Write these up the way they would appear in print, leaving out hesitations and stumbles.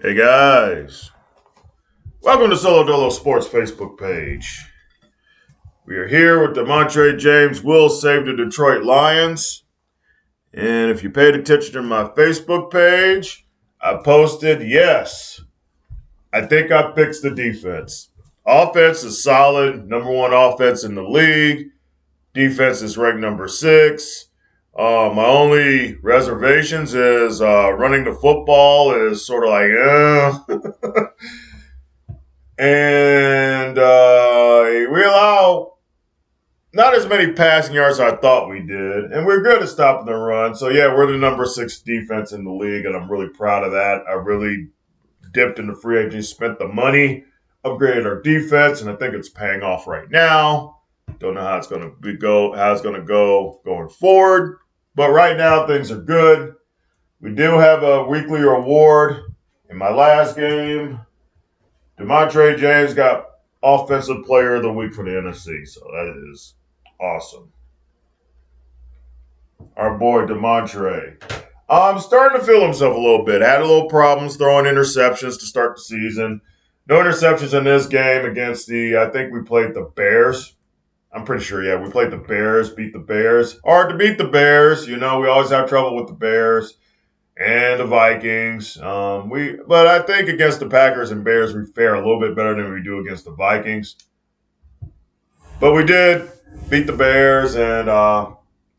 Hey guys, welcome to Solo Dolo Sports Facebook page. We are here with Demontrae James will save the Detroit Lions. And if you paid attention to my Facebook page, I posted, yes, I think I fixed the defense. Offense is solid, number one offense in the league. Defense is ranked number six. My only reservations is running the football is sort of like, and we allow not as many passing yards as I thought we did, and we're good at stopping the run. So yeah, we're the number six defense in the league, and I'm really proud of that. I really dipped into free agency, spent the money, upgraded our defense, and I think it's paying off right now. Don't know how it's going to go going forward, but right now things are good. We do have a weekly reward. In my last game, Demontrae James got Offensive Player of the Week for the NFC, so that is awesome. Our boy Demontrae. Starting to feel himself a little bit. Had a little problems throwing interceptions to start the season. No interceptions in this game against I think we played the Bears. I'm pretty sure, yeah, we played the Bears, beat the Bears. Hard to beat the Bears. You know, we always have trouble with the Bears and the Vikings. But I think against the Packers and Bears, we fare a little bit better than we do against the Vikings. But we did beat the Bears, and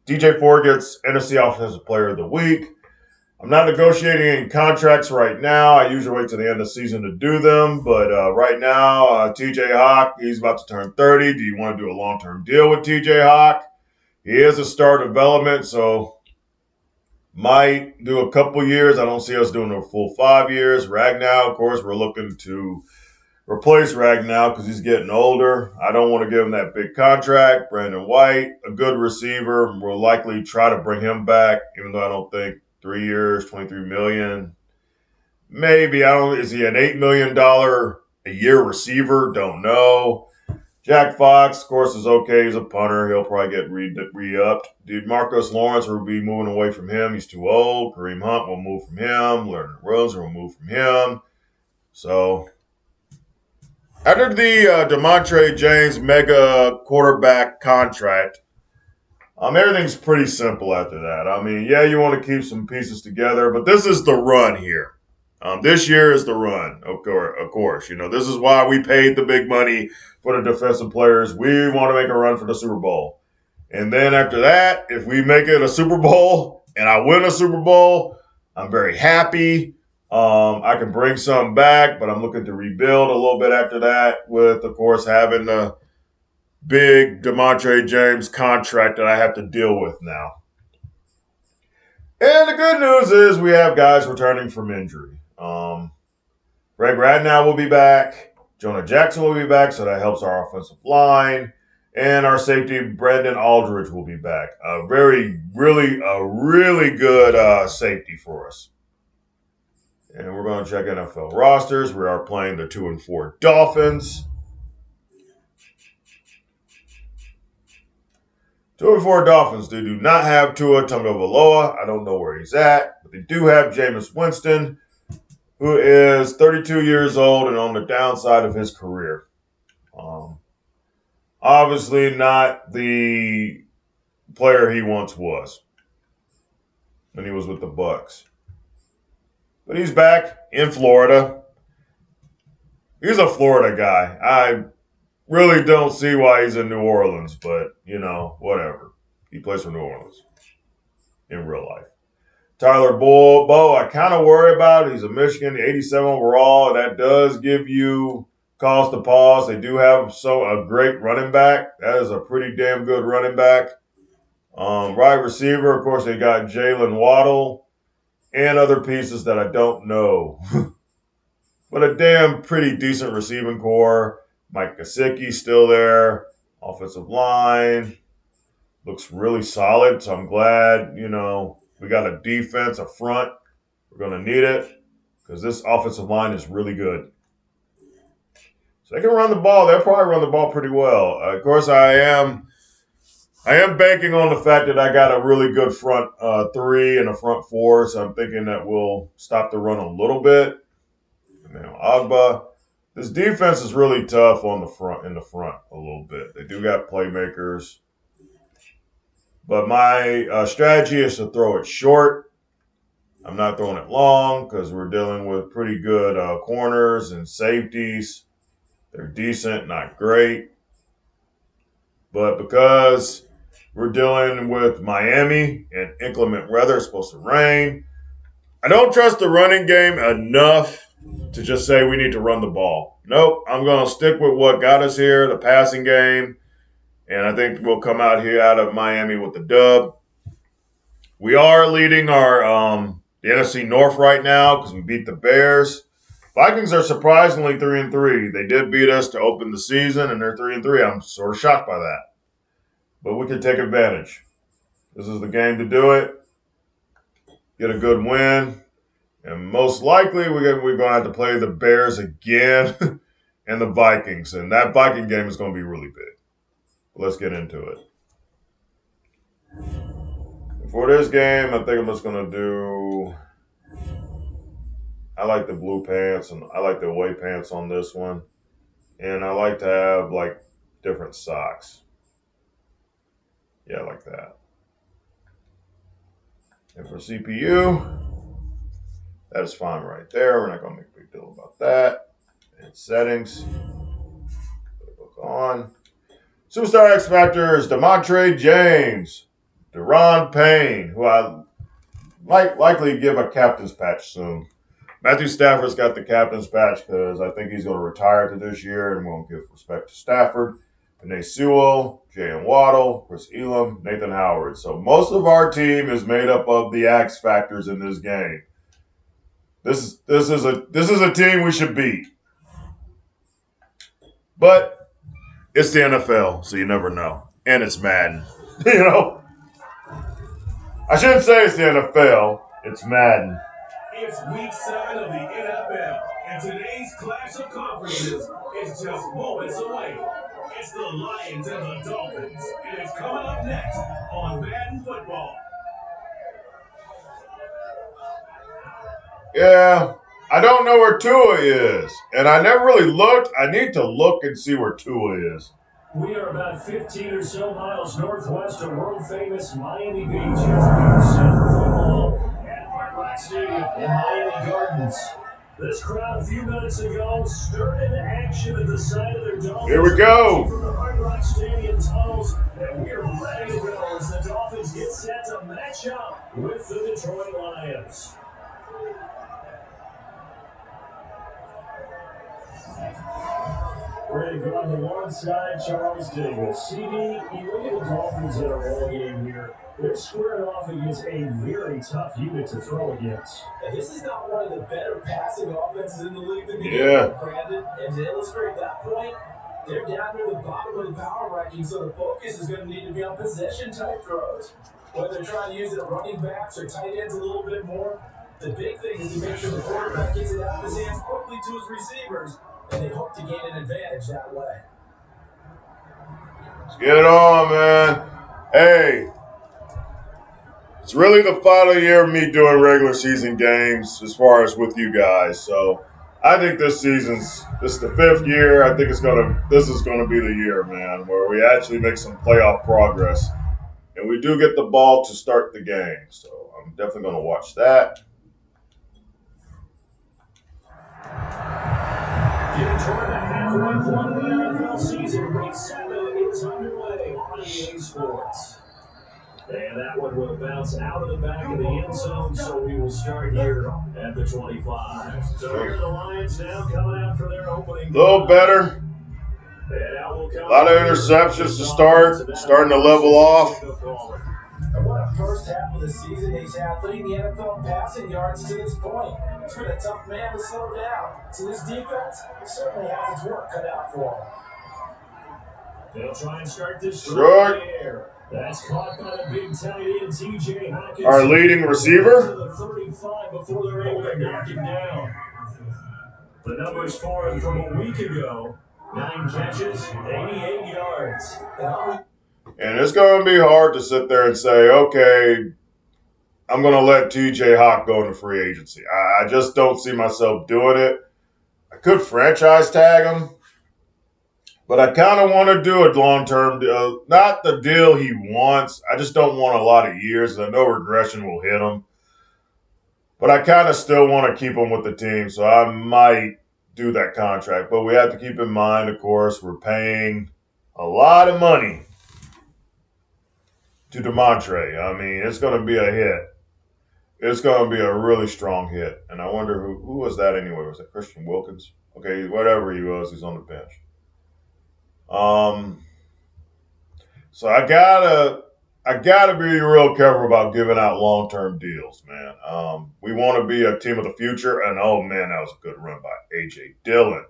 DJ Ford gets NFC Offensive Player of the Week. I'm not negotiating any contracts right now. I usually wait till the end of the season to do them. But right now, TJ Hawk, he's about to turn 30. Do you want to do a long-term deal with TJ Hawk? He is a star development, so might do a couple years. I don't see us doing a full 5 years. Ragnow, of course, we're looking to replace Ragnow because he's getting older. I don't want to give him that big contract. Brandon White, a good receiver. We'll likely try to bring him back, even though I don't think 3 years, $23 million. Maybe I don't. Is he an $8 million a year receiver? Don't know. Jack Fox, of course, is okay. He's a punter. He'll probably get re-upped. Dude, Marcos Lawrence will be moving away from him. He's too old. Kareem Hunt will move from him. Leonard Rosen will move from him. So after the Demontrae James mega quarterback contract, everything's pretty simple after that. I mean, yeah, you want to keep some pieces together, but this is the run here. This year is the run, of course. You know, this is why we paid the big money for the defensive players. We want to make a run for the Super Bowl. And then after that, if we make it a Super Bowl and I win a Super Bowl, I'm very happy. I can bring some back, but I'm looking to rebuild a little bit after that with, of course, having the big Demontrae James contract that I have to deal with now. And the good news is we have guys returning from injury. Greg Radnow will be back. Jonah Jackson will be back, so that helps our offensive line. And our safety, Brandon Aldridge, will be back. A really good safety for us. And we're going to check NFL rosters. We are playing the 2-4 Dolphins. 2-4 Dolphins. They do not have Tua Tagovailoa. I don't know where he's at, but they do have Jameis Winston, who is 32 years old and on the downside of his career. Obviously, not the player he once was when he was with the Bucks. But he's back in Florida. He's a Florida guy. I really don't see why he's in New Orleans, but, you know, whatever. He plays for New Orleans in real life. Tyler Bowe, I kind of worry about. He's a Michigan, 87 overall. That does give you cause to pause. They do have a great running back. That is a pretty damn good running back. Wide receiver, of course, they got Jalen Waddle and other pieces that I don't know. But a damn pretty decent receiving core. Mike Gesicki's still there. Offensive line looks really solid. So I'm glad, you know, we got a defense, a front. We're going to need it because this offensive line is really good. So they can run the ball. They'll probably run the ball pretty well. Of course, I am banking on the fact that I got a really good front three and a front four. So I'm thinking that we'll stop the run a little bit. Agba. This defense is really tough on the front, in the front a little bit. They do got playmakers. But my strategy is to throw it short. I'm not throwing it long because we're dealing with pretty good corners and safeties. They're decent, not great. But because we're dealing with Miami and inclement weather, it's supposed to rain, I don't trust the running game enough to just say we need to run the ball. Nope, I'm going to stick with what got us here, the passing game, and I think we'll come out here out of Miami with the dub. We are leading our the NFC North right now because we beat the Bears. Vikings are surprisingly 3-3. They did beat us to open the season, and they're 3-3. I'm sort of shocked by that, but we can take advantage. This is the game to do it. Get a good win. And most likely, we're going to have to play the Bears again and the Vikings. And that Viking game is going to be really big. Let's get into it. For this game, I think I'm just going to do... I like the blue pants, and I like the away pants on this one. And I like to have, like, different socks. Yeah, like that. And for CPU... that is fine right there. We're not going to make a big deal about that. And settings. Look on. Superstar X Factor is Demontrae James. Deron Payne, who I might likely give a captain's patch soon. Matthew Stafford's got the captain's patch because I think he's going to retire to this year, and we're going to give respect to Stafford. Panay Sewell, Jalen Waddle, Chris Elam, Nathan Howard. So most of our team is made up of the X Factors in this game. This is a team we should beat. But it's the NFL, so you never know. And it's Madden. You know? I shouldn't say it's the NFL. It's Madden. It's week 7 of the NFL, and today's clash of conferences is just moments away. It's the Lions and the Dolphins, and it's coming up next on Madden Football. Yeah, I don't know where Tua is, and I never really looked. I need to look and see where Tua is. We are about 15 or so miles northwest of world-famous Miami Beach as we center football at Hard Rock Stadium in Miami Gardens. This crowd a few minutes ago stirred into action at the side of their Dolphins. Here we go. From the Hard Rock Stadium tunnels, and we're ready to go as the Dolphins get set to match up with the Detroit Lions. Ready to go on the one side, Charles Davis. CD, you look at the Dolphins in a roll game here. They're squaring off against a very tough unit to throw against. And this is not one of the better passing offenses in the league to be Brandon. And to illustrate that point, they're down near the bottom of the power ranking, so the focus is going to need to be on possession-type throws. Whether they're trying to use it at running backs or tight ends a little bit more, the big thing is to make sure the quarterback gets it out of his hands quickly to his receivers, and they hope to gain an advantage that way. Let's get it on, man. Hey, it's really the final year of me doing regular season games as far as with you guys. So I think this is the 5th year. I think this is gonna be the year, man, where we actually make some playoff progress. And we do get the ball to start the game. So I'm definitely gonna watch that. Getting toward the halfway point of the NFL season, week 7 is underway on EA Sports. And that one will bounce out of the back of the end zone, so we will start here at the 25. So here are the Lions now coming out for their opening. A little better. A lot of interceptions to start, starting to level off. And what a first half of the season he's had, leading the NFL passing yards to this point. It's been a tough man to slow down. So this defense certainly has its work cut out for him. They'll try and start this short. That's caught by the big tight end, TJ Hawkins. Our leading receiver. To the 35 before they're able to knock him down. The numbers for him from a week ago: 9 catches, 88 yards. And it's going to be hard to sit there and say, okay, I'm going to let TJ Hawk go into free agency. I just don't see myself doing it. I could franchise tag him, but I kind of want to do a long-term deal. Not the deal he wants. I just don't want a lot of years. I know regression will hit him. But I kind of still want to keep him with the team, so I might do that contract. But we have to keep in mind, of course, we're paying a lot of money to Demontrae. I mean, it's going to be a hit. It's going to be a really strong hit. And I wonder who was that anyway? Was it Christian Wilkins? Okay, whatever he was, he's on the bench. So I gotta be real careful about giving out long-term deals, man. We want to be a team of the future, and oh man, that was a good run by A.J. Dillon.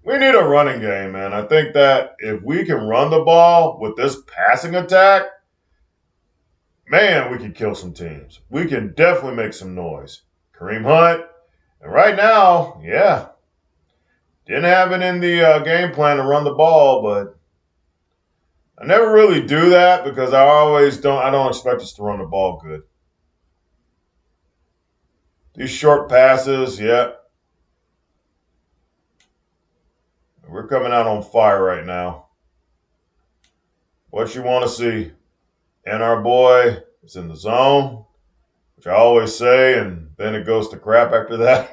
We need a running game, man. I think that if we can run the ball with this passing attack, man, we can kill some teams. We can definitely make some noise. Kareem Hunt, and right now, yeah, didn't have it in the game plan to run the ball, but I never really do that because I don't expect us to run the ball good. These short passes, yeah. We're coming out on fire right now. What you want to see? And our boy is in the zone, which I always say, and then it goes to crap after that.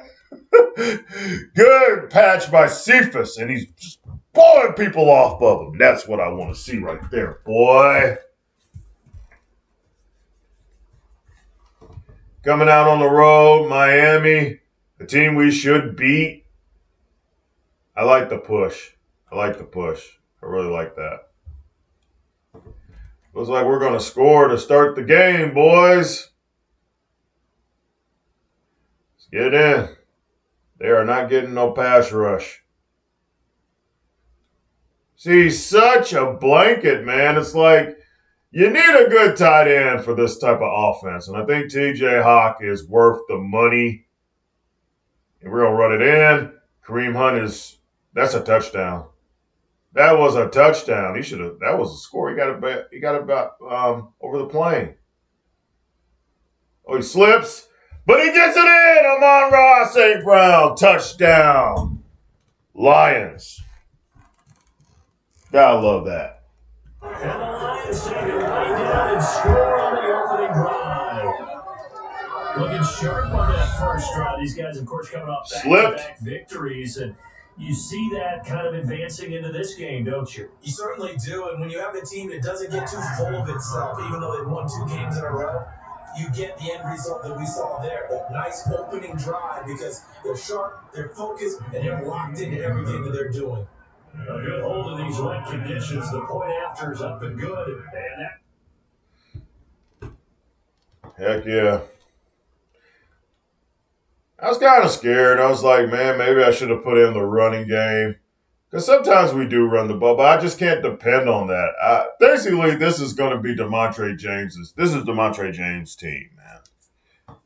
Good patch by Cephas, and he's just pulling people off of him. That's what I want to see right there, boy. Coming out on the road, Miami, the team we should beat. I like the push. I really like that. Looks like we're going to score to start the game, boys. Let's get it in. They are not getting no pass rush. See, such a blanket, man. It's like you need a good tight end for this type of offense. And I think TJ Hawk is worth the money. And we're going to run it in. Kareem Hunt that's a touchdown. That was a touchdown. That was a score. He got it back over the plane. Oh, he slips. But he gets it in. Amon-Ra St. Brown. Touchdown. Lions. Gotta love that. And the Lions take it right down and score on the opening drive. Looking sharp on that first drive. These guys, of course, coming off back-to-back victories. And you see that kind of advancing into this game, don't you? You certainly do. And when you have a team that doesn't get too full of itself, even though they've won 2 games in a row, you get the end result that we saw there. That nice opening drive because they're sharp, they're focused, and they're locked into everything that they're doing. A good hold of these wet conditions. The point after is up and good. And Heck yeah. I was kind of scared. I was like, man, maybe I should have put in the running game. Because sometimes we do run the ball, but I just can't depend on that. Basically, this is going to be Demontrae James's. This is Demontrae James' team, man.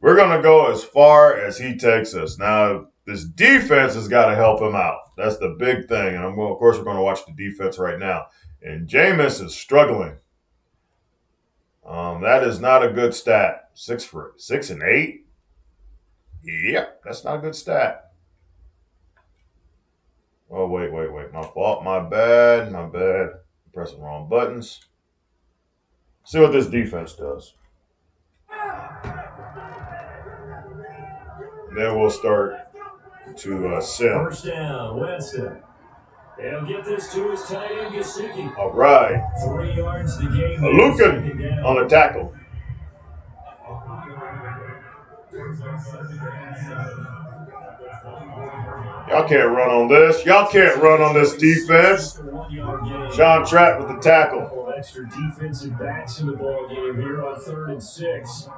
We're going to go as far as he takes us. Now, this defense has got to help him out. That's the big thing. And of course, we're going to watch the defense right now. And Jameis is struggling. That is not a good stat. 6 and 8. Yep, that's not a good stat. Oh, wait. My fault. My bad. I'm pressing wrong buttons. See what this defense does. Then we'll start to sim. First down, Winston. They'll get this to his tight end, Gesicki. All right. 3 yards the game. Lucan on the tackle. Y'all can't run on this. Y'all can't run on this defense. Sean Trapp with the tackle. Extra defensive backs in the ball game here on 3rd and 6.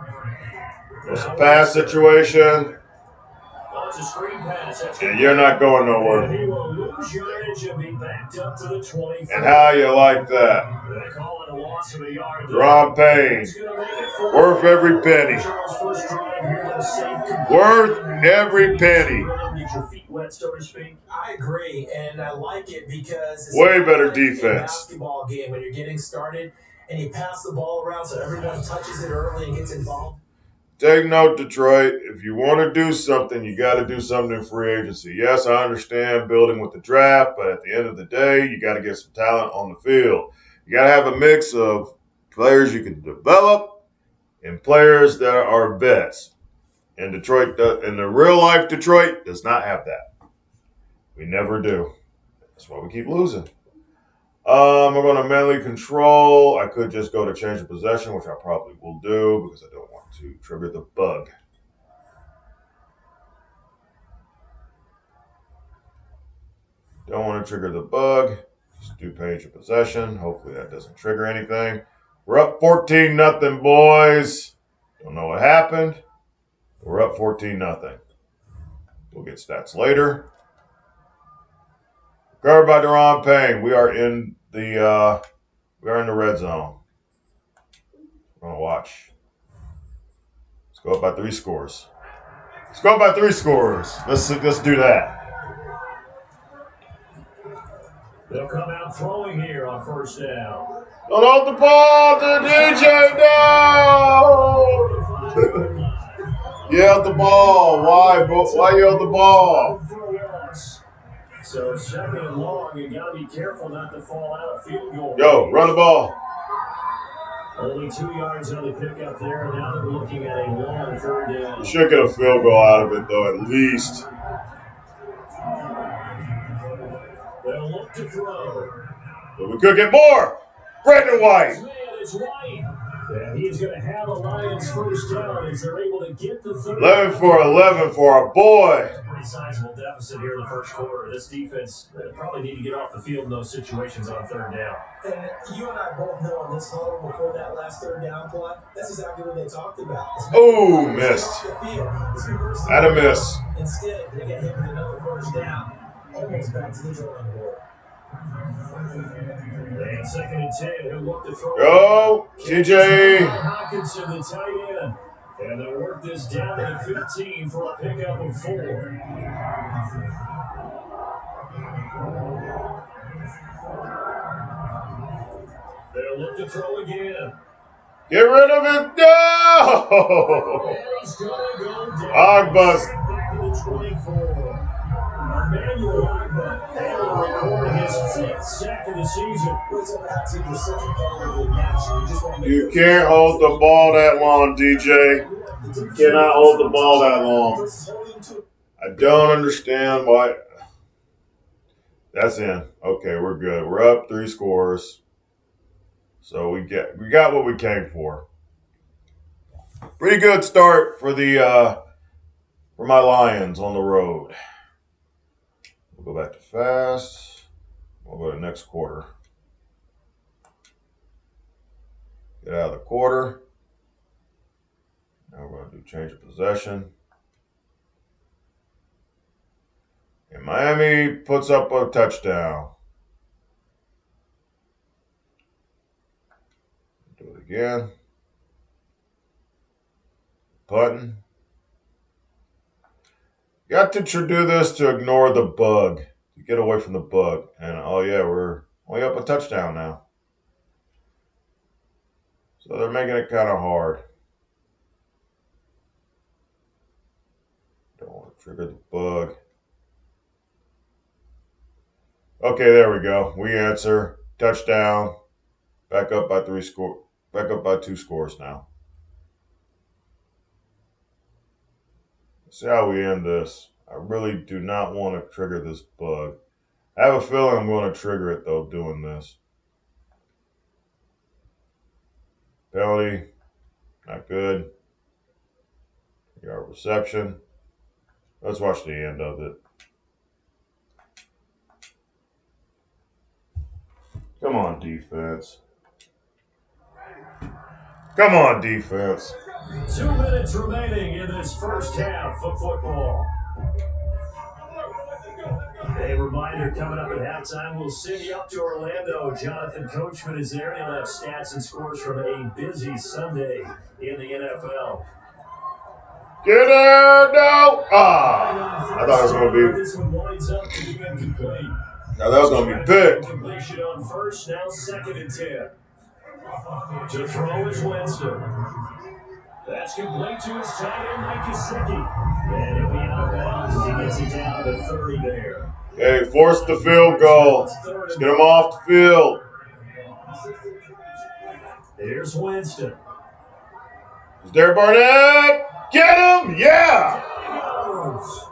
It's a pass situation. It's a screen pass. And you're not going nowhere. He will lose yardage and be backed up to the 20. And how you like that? They call it a loss of a yard. Ron Payne. Worth every penny. Worth every penny. Get your feet wet, so to speak. I agree, and I like it because it's way better like defense. a basketball game when you're getting started and you pass the ball around so everyone touches it early and gets involved. Take note, Detroit. If you want to do something, you got to do something in free agency. Yes, I understand building with the draft, but at the end of the day, you got to get some talent on the field. You got to have a mix of players you can develop and players that are vets. And Detroit, in the real life, Detroit does not have that. We never do. That's why we keep losing. We're going to manually control. I could just go to change of possession, which I probably will do because I don't want to trigger the bug. Don't want to trigger the bug. Just do change of possession. Hopefully that doesn't trigger anything. We're up 14-0, boys. Don't know what happened. We're up 14-0. We'll get stats later. Covered by Deron Payne. We are in the red zone. We're gonna watch. Let's go up by 3 scores. Let's go up by 3 scores. Let's do that. They'll come out throwing here on first down. Don't hold the ball to DJ. No. Yell the ball. Why yell the ball? So second and long, you got to be careful not to fall out of field goal. Yo, run the ball. Only 2 yards on the pickup there. Now they're looking at a long third down. You should get a field goal out of it, though, at least. They'll look to throw. But we could get more. Brandon White. Man, it's White. And he's going to have a Lions first down as they're able to get the third. 11 for 11 for our boy. Pretty sizable deficit here in the first quarter. This defense probably need to get off the field in those situations on third down. And you and I both know on this huddle before that last third down play, that's exactly what they talked about. Oh, missed. Had a miss. Instead, they get hit with another first down. Almost back to the drawing board. And second and 10, he'll look to throw. Go, TJ. Hawkinson, the tight end. And they'll work this down to 15 for a pickup of 4. They'll look to throw again. Get rid of it. No! And he's going to go down. Ogbus. Back to the 24. Emmanuel Ogba able to record his 5th sack of the season. You can't hold the ball that long, DJ. You cannot hold the ball that long. I don't understand why. That's in. Okay, we're good. We're up 3 scores. So we got what we came for. Pretty good start for my Lions on the road. We'll go back to fast. We'll go to next quarter. Get out of the quarter. Now we're going to do change of possession. And Miami puts up a touchdown. Do it again. Button. Got to do this to ignore the bug. To get away from the bug. And oh yeah, we're only up a touchdown now. So they're making it kind of hard. Don't want to trigger the bug. Okay, there we go. We answer. Touchdown. Back up by 2 scores now. Let's see how we end this. I really do not want to trigger this bug. I have a feeling I'm going to trigger it, though, doing this. Penalty. Not good. Yard reception. Let's watch the end of it. Come on, defense. Come on, defense. 2 minutes remaining in this first half of football. A reminder coming up at halftime, we'll send you up to Orlando. Jonathan Coachman is there, and he'll have stats and scores from a busy Sunday in the NFL. Get there, no! I thought it was going to be. This one winds up to be incomplete. Now that was going to be big. Completion on first, now second and 10. To throw is Winston. That's complete to his tight end, Mike Gesicki. And he'll be out of bounds as he gets it down to 30 there. Hey, force the field goal. Let's get him off the field. Here's Winston. Is there Barnett? Get him! Yeah! There he goes.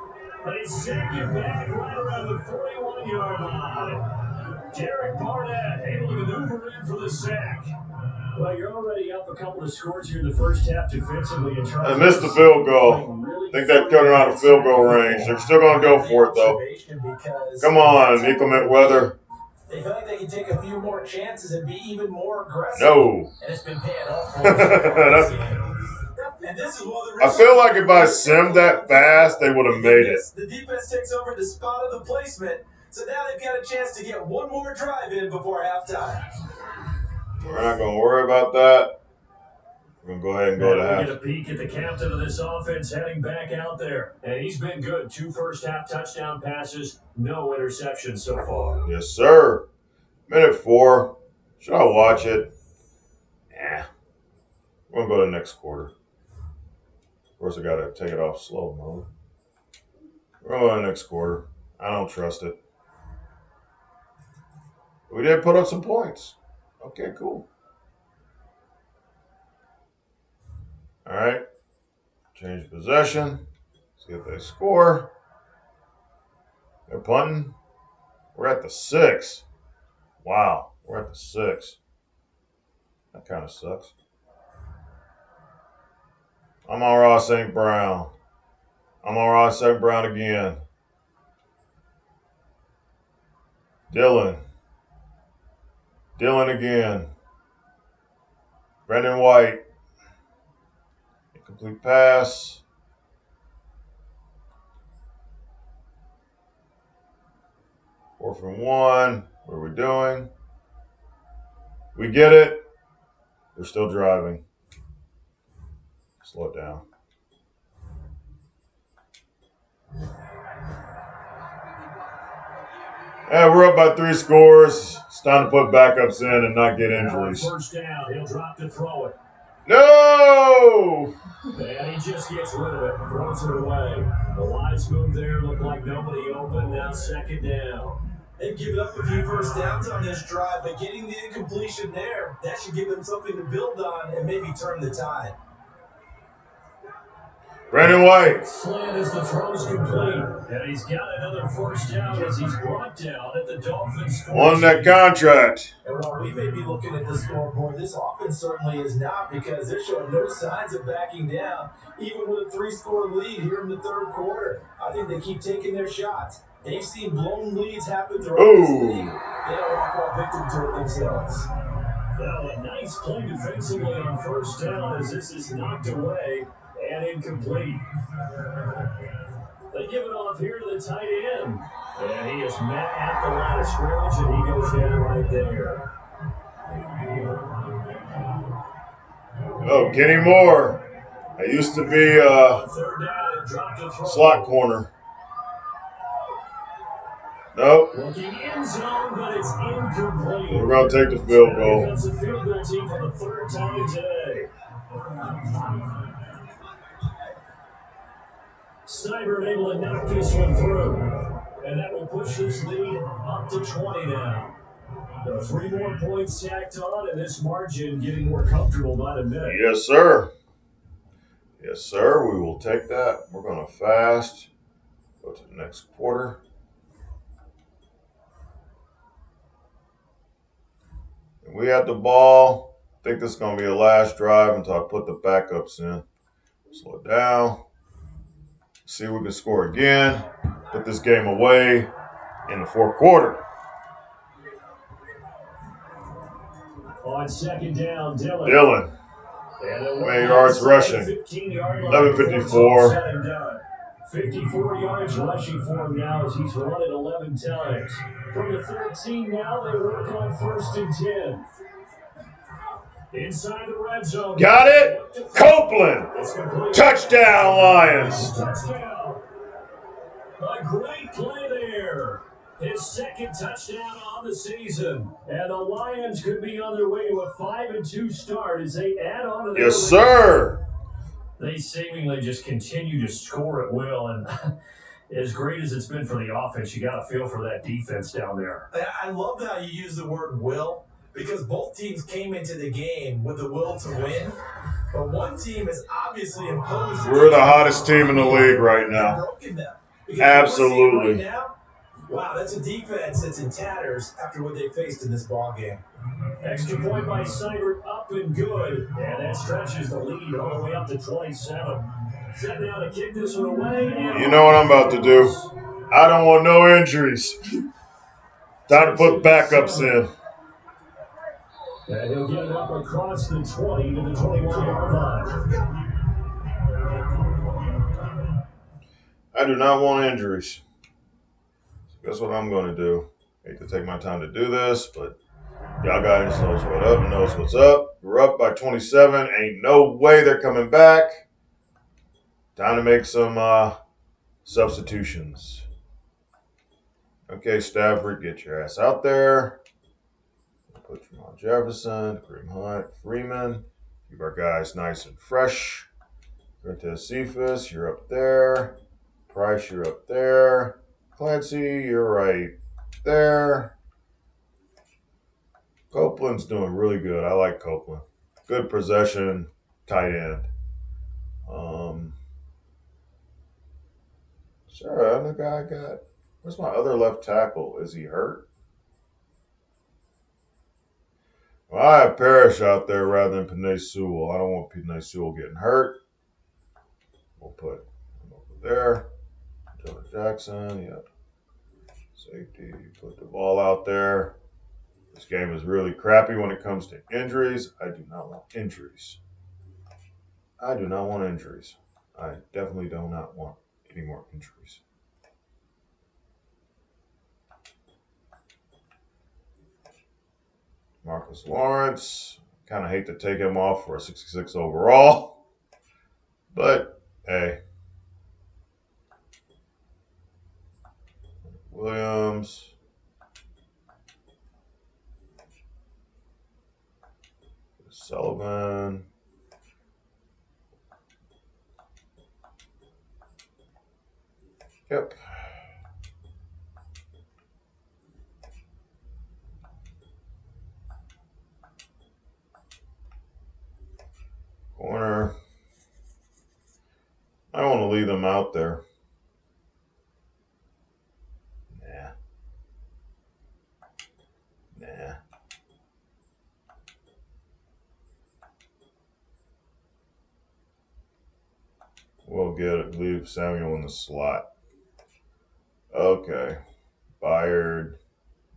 They sack him back right around the 41-yard line. Derek Barnett able to maneuver in for the sack. Well, you're already up a couple of scores here in the first half defensively. I missed the field goal. I think that cut her out of field goal range. They're still going to go for it, though. Come on, inclement weather. They feel like they can take a few more chances and be even more aggressive. No. And it's been paying off for them. And this is one of the I feel like if I simmed that fast, they would have made it. The defense takes over the spot of the placement, so now they've got a chance to get one more drive in before halftime. We're not going to worry about that. We're going to go ahead and go to half. Get a peek at the captain of this offense heading back out there. And he's been good. 2 first-half touchdown passes, no interceptions so far. Yes, sir. Minute 4. Should I watch it? Yeah. We're going to go to the next quarter. Of course, I got to take it off slow mode. We're going to the next quarter. I don't trust it. We did put up some points. Okay, cool. All right. Change possession. See if they score. They're punting. We're at the 6. Wow. We're at the 6. That kind of sucks. I'm on Ross St. Brown. I'm on Ross St. Brown again. Dylan. Dylan again. Brandon White. Incomplete pass. Fourth and 1. What are we doing? We get it. They're still driving. Slow it down. Yeah, we're up by 3 scores. It's time to put backups in and not get injuries. First down, he'll drop to throw it. No! And he just gets rid of it, throws it away. The lines move there, look like nobody open. Now second down. They've given up a few first downs on this drive, but getting the incompletion there, that should give them something to build on and maybe turn the tide. Brandon White. Slant as the throw's complete. And he's got another first down as he's brought down at the Dolphins. On that contract. And while we may be looking at the scoreboard, this offense certainly is not, because they're showing no signs of backing down, even with a 3-score lead here in the third quarter. I think they keep taking their shots. They've seen blown leads happen throughout this league. They don't want to fall victim to it themselves. Well, a nice play defensively on first down as this is knocked away and incomplete. They give it off here to the tight end. And he is met at the line of scrimmage, and he goes down right there. Oh, Kenny Moore. I used to be slot corner. Nope. Looking end zone, but it's incomplete. We're going to take the field goal. That's a field goal team for the 3rd time today. Snyder able to knock this one through. And that will push this lead up to 20 now. The 3 more points stacked on, and this margin getting more comfortable by the minute. Yes, sir. Yes, sir. We will take that. We're going to fast. Go to the next quarter. We had the ball. I think this is going to be the last drive until I put the backups in. Slow it down. See if we can score again. Put this game away in the 4th quarter. On second down, Dylan. Dylan. How many yards rushing? 1154. 54 yards rushing for him now as he's run it 11 times. From the 13 now, they work on 1st and 10. Inside the red zone. Got it. Copeland. Touchdown, Lions. Touchdown. A great play there. His 2nd touchdown on the season. And the Lions could be on their way to a 5-2 start as they add on to their Yes, sir. They seemingly just continue to score at will, and as great as it's been for the offense, you got to feel for that defense down there. I love how you use the word will, because both teams came into the game with the will to win, but one team has obviously imposed. We're the hottest team in the league right now. Broken them. Absolutely. Right now, wow, that's a defense that's in tatters after what they faced in this ball game. Extra point by Seibert, up and good. And that stretches the lead all the way up to 27. Set now to kick this one away. You know what I'm about to do. I don't want no injuries. Time to put backups in. And he'll get it up across the 20 to the 21-yard line. I do not want injuries. So guess what I'm going to do? Hate to take my time to do this, but y'all guys knows what up, knows what's up. We're up by 27. Ain't no way they're coming back. Time to make some substitutions. Okay, Stafford, get your ass out there. Put Jamal Jefferson, Kareem Hunt, Freeman. Keep our guys nice and fresh. Quintez Cephas, you're up there. Price, you're up there. Clancy, you're right there. Copeland's doing really good. I like Copeland. Good possession, tight end. Sure, the guy got. Where's my other left tackle? Is he hurt? Well, I have Parrish out there rather than Penei Sewell. I don't want Penei Sewell getting hurt. We'll put him over there. Jonah Jackson, yep. Safety, put the ball out there. This game is really crappy when it comes to injuries. I do not want injuries. I do not want injuries. I definitely do not want any more injuries. Marcus Lawrence. Kind of hate to take him off for a 66 overall. But, hey. Williams. Sullivan. Yep. Corner. I want to leave them out there. Nah. We'll get it. Leave Samuel in the slot. Okay. Byard.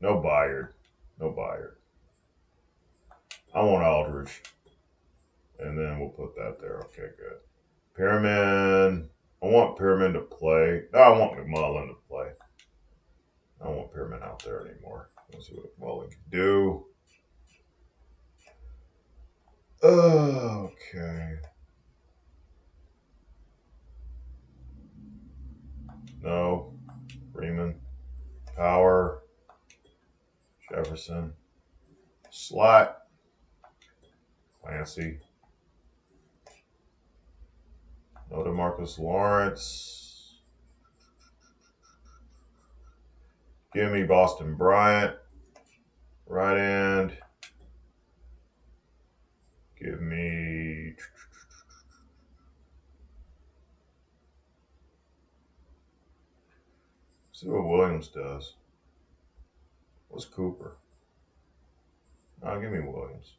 No Byard. No Byard. I want Aldridge. And then we'll put that there. Okay, good. Perriman. I want Perriman to play. No, I want McMullen to play. I don't want Perriman out there anymore. Let's see what McMullen can do. Okay. No. Freeman. Power. Jefferson. Slot. Clancy. No DeMarcus Lawrence. Give me Boston Bryant. Right end. Give me. See what Williams does. What's Cooper? No, give me Williams.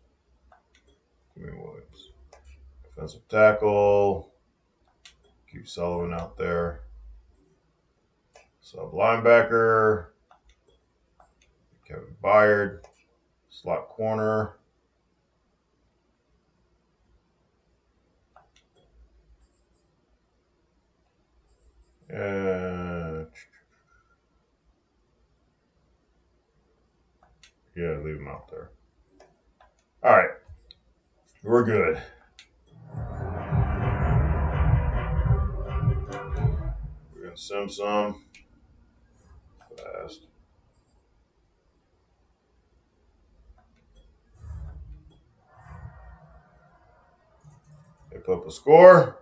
Give me Williams. Defensive tackle. Keep Sullivan out there. Sub linebacker. Kevin Byard. Slot corner. And yeah, leave him out there. All right. We're good. We're going to sim some. Fast. They put up a score.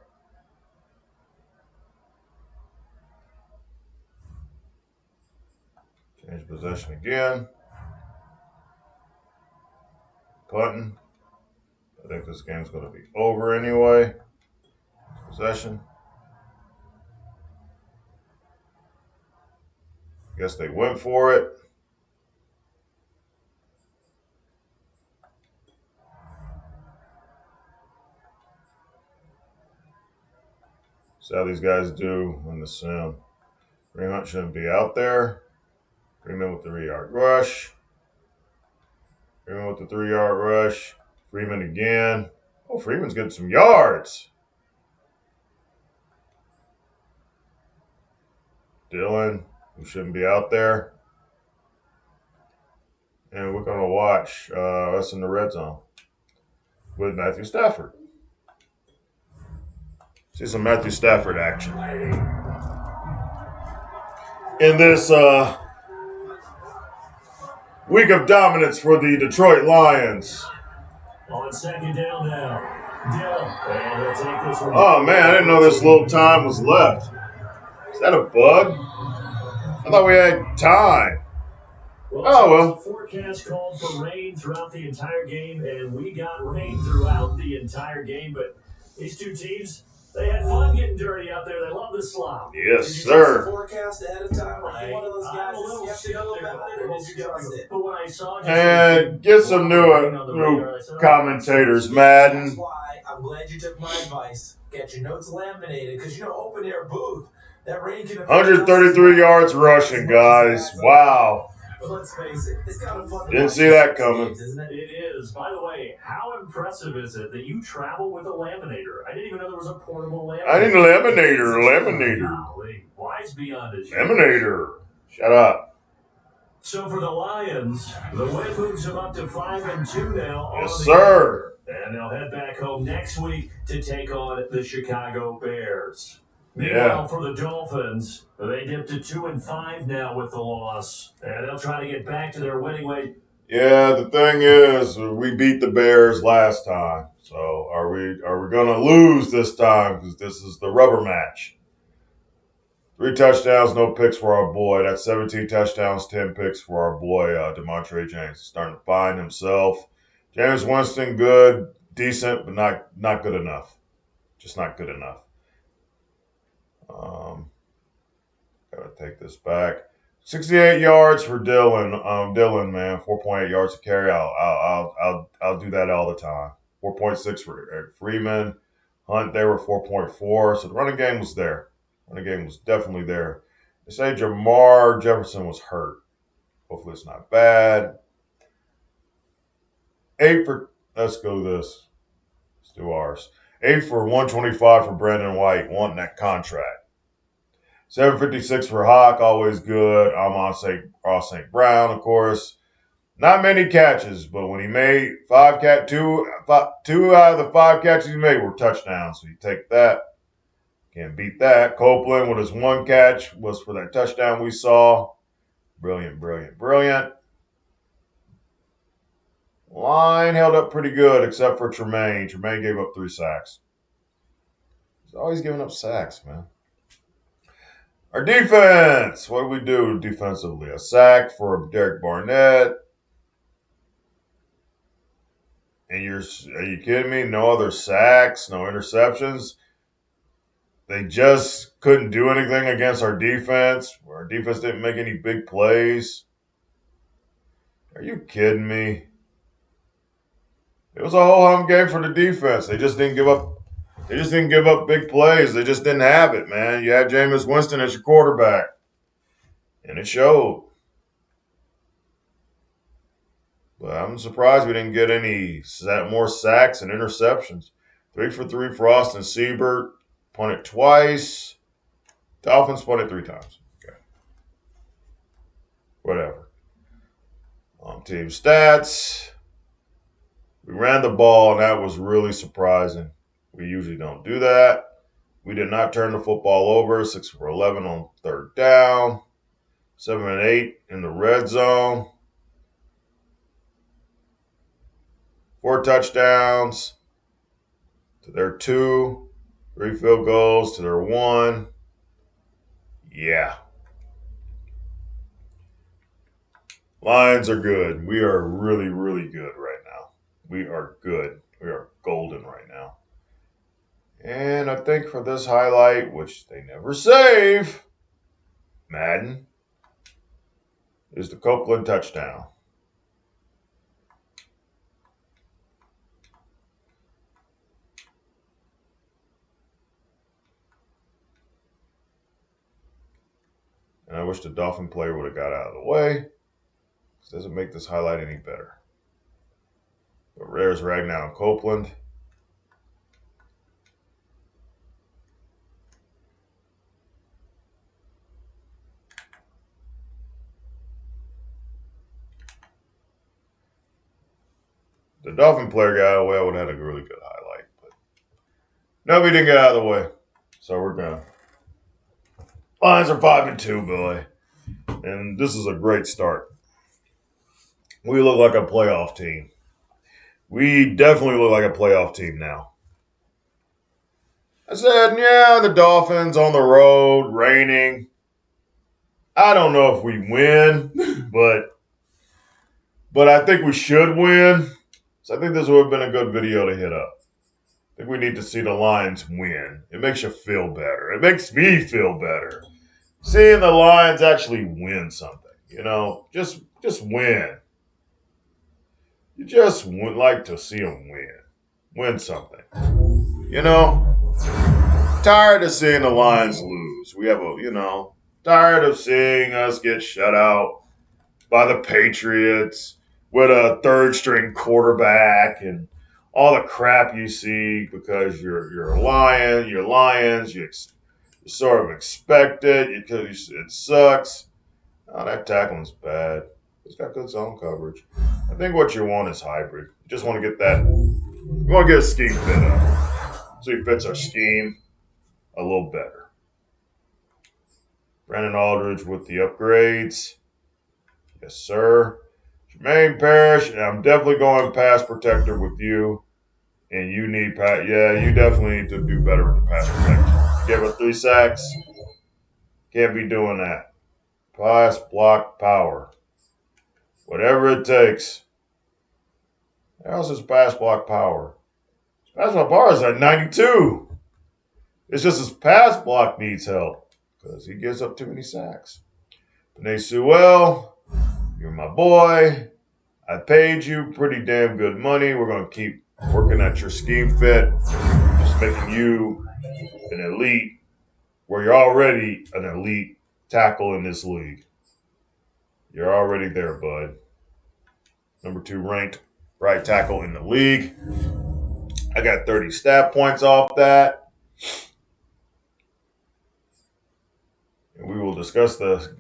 Change possession again. Punting. I think this game's going to be over anyway. Possession. Guess they went for it. See how these guys do in the sim. Fremont shouldn't be out there. Freeman with the 3-yard rush. Freeman with the 3-yard rush. Freeman again. Oh, Freeman's getting some yards. Dillon, who shouldn't be out there. And we're going to watch us in the red zone with Matthew Stafford. See some Matthew Stafford action in this week of dominance for the Detroit Lions. On second down now. And he'll take this one. Oh, man, I didn't know this little time was left. Is that a bug? I thought we had time. The forecast called for rain throughout the entire game, and we got rain throughout the entire game. But these two teams, they had fun getting dirty out there. They love the slop. Yes, Did you sir. check the forecast ahead of time? Are you one of those guys that's skeptical about it, or did you trust it? But when I saw And get some new commentators, Madden. That's why I'm glad you took my advice. Get your notes laminated, because open air booth. That rain can 133 yards rushing, guys. Wow. But let's face it, it's kind of fun. Didn't see that coming. Isn't it? It is. By the way, how impressive is it that you travel with a laminator? I didn't even know there was a portable laminator. I need a laminator. Golly, wise beyond his Laminator. Shut up. So for the Lions, the win moves them up to 5-2 now. Yes, sir. And they'll head back home next week to take on the Chicago Bears. Yeah. Meanwhile, for the Dolphins, they dipped to 2-5 now with the loss, and they'll try to get back to their winning way. Yeah, the thing is, we beat the Bears last time. So are we going to lose this time? Because this is the rubber match. 3 touchdowns, no picks for our boy. That's 17 touchdowns, 10 picks for our boy, Demontrae James. He's starting to find himself. James Winston, good, decent, but not good enough. Just not good enough. Gotta take this back. 68 yards for Dillon. Dillon, man, 4.8 yards to carry. I'll do that all the time. 4.6 for Freeman. Hunt, they were 4.4. So the running game was there. Running game was definitely there. They say Jamar Jefferson was hurt. Hopefully it's not bad. 8 for, let's go this. Let's do ours. 8 for 125 for Brandon White, wanting that contract. 756 for Hawk, always good. Ross St. Brown, of course. Not many catches, but when he made two out of the 5 catches he made were touchdowns. So you take that. Can't beat that. Copeland with his 1 catch was for that touchdown we saw. Brilliant, brilliant, brilliant. Line held up pretty good except for Tremaine. Tremaine gave up 3 sacks. He's always giving up sacks, man. Our defense. What do we do defensively? A sack for Derek Barnett. And are you kidding me? No other sacks, no interceptions. They just couldn't do anything against our defense. Our defense didn't make any big plays. Are you kidding me? It was a whole game for the defense. They just didn't give up. They just didn't give up big plays. They just didn't have it, man. You had Jameis Winston as your quarterback, and it showed. But I'm surprised we didn't get any more sacks and interceptions. 3 for 3 for Austin Siebert. Punted twice. Dolphins punted 3 times. Okay. Whatever. Team stats. We ran the ball, and that was really surprising. We usually don't do that. We did not turn the football over. 6 for 11 on 3rd down. 7 and 8 in the red zone. 4 touchdowns to their 2. 3 field goals to their 1. Yeah. Lions are good. We are really, really good right now. We are good. We are golden right now. And I think for this highlight, which they never save, Madden, is the Copeland touchdown. And I wish the Dolphin player would have got out of the way. This doesn't make this highlight any better. But there's Ragnar and Copeland. The Dolphin player got out of the way, I would have had a really good highlight. But no, we didn't get out of the way. So we're gonna. Lions are 5-2, Billy. And this is a great start. We look like a playoff team. We definitely look like a playoff team now. I said, yeah, the Dolphins on the road, raining. I don't know if we win, but I think we should win. So I think this would have been a good video to hit up. I think we need to see the Lions win. It makes you feel better. It makes me feel better. Seeing the Lions actually win something, just win. You just would like to see them win something. Tired of seeing the Lions lose. We have tired of seeing us get shut out by the Patriots with a third string quarterback and all the crap you see because you're a Lion, you're Lions, you sort of expect it because it sucks. Oh, that tackling's bad. It's got good zone coverage. I think what you want is hybrid. You just want to get that. You want to get a scheme fit up. So he fits our scheme a little better. Brandon Aldridge with the upgrades. Yes, sir. Jermaine Parrish, and I'm definitely going pass protector with you. And you need you definitely need to do better with the pass protection. Give us 3 sacks. Can't be doing that. Pass block power. Whatever it takes. How's his pass block power? His pass block power is at 92. It's just his pass block needs help because he gives up too many sacks. Panay Sewell, you're my boy. I paid you pretty damn good money. We're going to keep working at your scheme fit, just making you an elite where you're already an elite tackle in this league. You're already there, bud. Number 2 ranked right tackle in the league. I got 30 stat points off that. And we will discuss the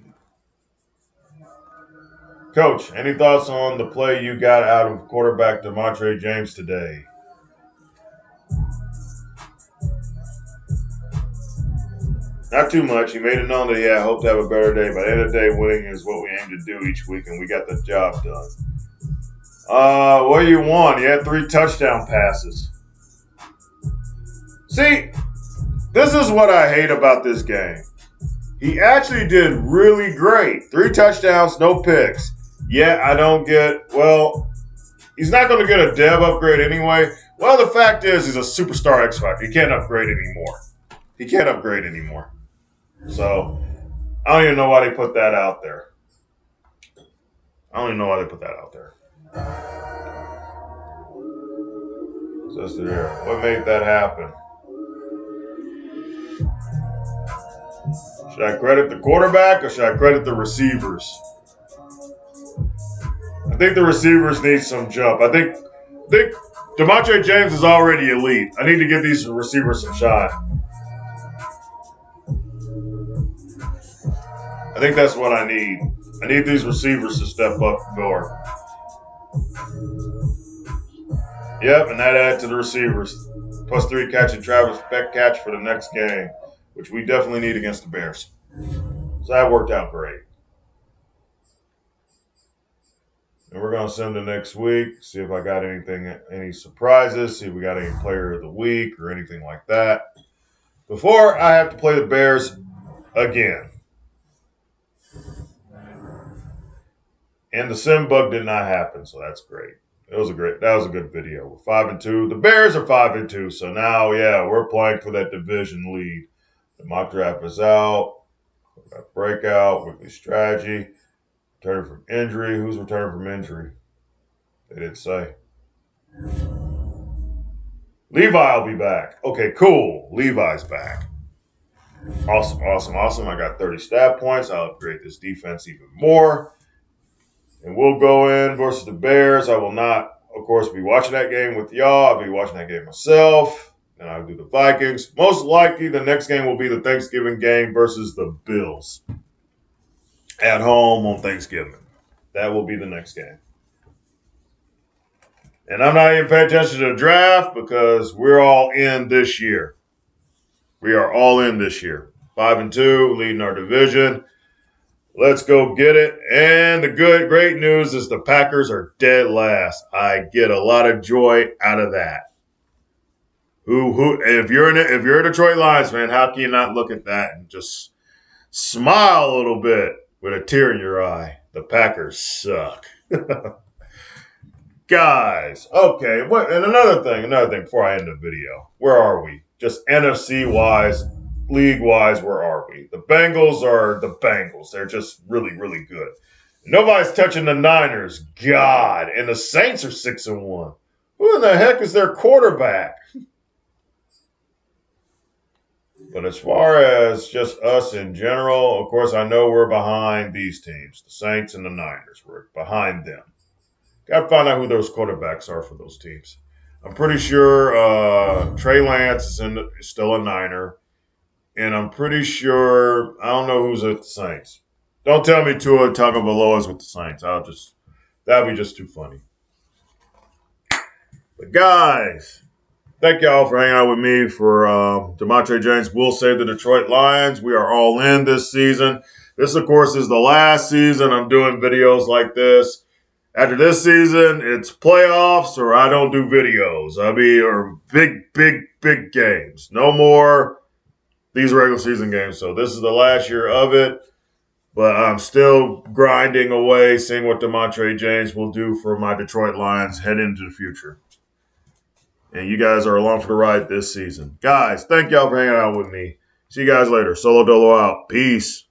Coach, any thoughts on the play you got out of quarterback Demontrae James today? Not too much. He made it known that he had hoped to have a better day. By the end of the day, winning is what we aim to do each week, and we got the job done. What do you want? He had 3 touchdown passes. See, this is what I hate about this game. He actually did really great. 3 touchdowns, no picks. Yeah, I don't get, he's not going to get a dev upgrade anyway. Well, the fact is he's a superstar X Factor. He can't upgrade anymore. So, I don't even know why they put that out there. Just there. What made that happen? Should I credit the quarterback or should I credit the receivers? I think the receivers need some jump. I think Demontrae James is already elite. I need to give these receivers some shot. I think that's what I need. I need these receivers to step up more. Yep, and that added to the receivers. Plus 3 catch and Travis Beck catch for the next game, which we definitely need against the Bears. So that worked out great. And we're going to send it next week, see if I got any surprises, see if we got any player of the week or anything like that. Before I have to play the Bears again. And the sim bug did not happen, so that's great. That was a good video. We're 5-2. The Bears are 5-2, so now, yeah, we're playing for that division lead. The mock draft is out. Breakout, weekly strategy. Returning from injury. Who's returning from injury? They didn't say. Levi will be back. Okay, cool. Levi's back. Awesome. I got 30 stat points. I'll upgrade this defense even more. And we'll go in versus the Bears. I will not, of course, be watching that game with y'all. I'll be watching that game myself. And I'll do the Vikings. Most likely, the next game will be the Thanksgiving game versus the Bills. At home on Thanksgiving. That will be the next game. And I'm not even paying attention to the draft because we're all in this year. We are all in this year. 5-2, leading our division. Let's go get it. And the great news is the Packers are dead last. I get a lot of joy out of that. If you're a Detroit Lions fan, how can you not look at that and just smile a little bit with a tear in your eye? The Packers suck. Guys, okay. And another thing before I end the video. Where are we? Just NFC-wise, league-wise, where are we? The Bengals are the Bengals. They're just really, really good. Nobody's touching the Niners. God. And the Saints are 6-1. Who in the heck is their quarterback? But as far as just us in general, of course, I know we're behind these teams, the Saints and the Niners. We're behind them. Got to find out who those quarterbacks are for those teams. I'm pretty sure Trey Lance is still a Niner. And I'm pretty sure, I don't know who's at the Saints. Don't tell me Tua Tagovailoa is with the Saints. That'd be just too funny. But guys, thank y'all for hanging out with me for Demontrae James will save the Detroit Lions. We are all in this season. This, of course, is the last season I'm doing videos like this. After this season, it's playoffs or I don't do videos. Or big games. No more these regular season games. So this is the last year of it. But I'm still grinding away, seeing what Demontrae James will do for my Detroit Lions head into the future. And you guys are along for the ride this season. Guys, thank y'all for hanging out with me. See you guys later. Solo Dolo out. Peace.